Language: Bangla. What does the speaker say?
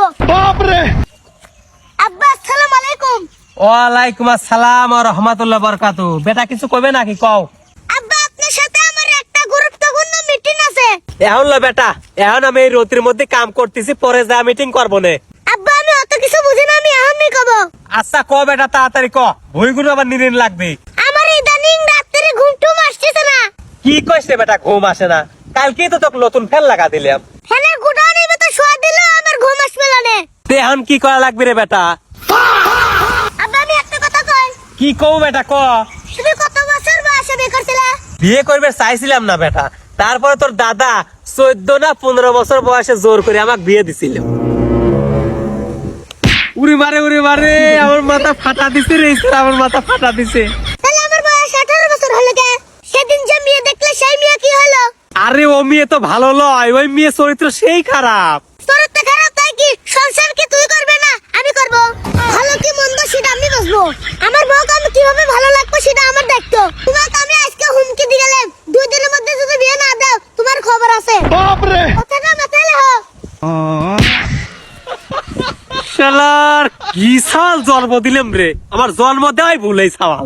করবো। বাপ রে। আব্বা আসসালামু আলাইকুম। ওয়ালাইকুম আসসালাম ওয়া রাহমাতুল্লাহি ওয়া বারাকাতু। বেটা কিছু কইবে নাকি কও? আব্বা আপনার সাথে আমার একটা গুরুত্বপূর্ণ মিটিং আছে। এখন ল বেটা, এখন আমি এই রতির মধ্যে কাম করতেছি, পরে যা মিটিং করবো নে। আব্বা আমি অত কিছু বুঝি না, আমি এখনই কব। আচ্ছা ক বেটা, তাড়াতাড়ি ক, বইগুলো আবার নিরিন লাগবে। আমার ইদানিং রাত্রে ঘুম টুম আসতেছে না। কি কইছে বেটা ঘুম আসে না? কালকেই তো তোকে নতুন ফ্যান লাগা দিলাম। ফ্যানের গুড়ানির মতো শোয়া দিলে আমার ঘুম আসবে না। তে এখন কি করা লাগবে রে বেটা? আব্বা আমি একটা কথা কই। কি কও বেটা ক? তুমি কত বছর বয়সে বিয়ে করছিলা? বিয়ে করবে চাইছিলাম না বেটা, তারপরে তোর দাদা 14 না 15 বছর বয়সে জোর করে আমাকে বিয়ে দিছিল। উড়ি মারে আমার মাথা ফাটা দিছে রে, আমার মাথা ফাটা দিছে। তাহলে আমার বয়স 18 বছর হলো কে? সেদিন যে মেয়ে দেখলে সেই মেয়ে কি হলো? আরে ও মেয়ে তো ভালো লয়, ওই মেয়ে চরিত্র সেই খারাপ। চরিত্র খারাপ তাই কি সংসার কি তুই করবে না আমি করব? ভালো কি মন্দ সেটা আমি বুঝবো। আমার বউকে আমি কিভাবে ভালো লাগবে সেটা আমার দায়িত্ব। তোমাকে আমি আজকে হুমকি দিয়ে গেলাম, 2 দিনের মধ্যে যদি বিয়ে না দাও তোমার খবর আছে। বাপ রে। কথাটা মাথায় রাখো। শালার কি সাল জন্ম দিলাম রে, আমার জন্ম দেওয়াই ভুল এই সাল।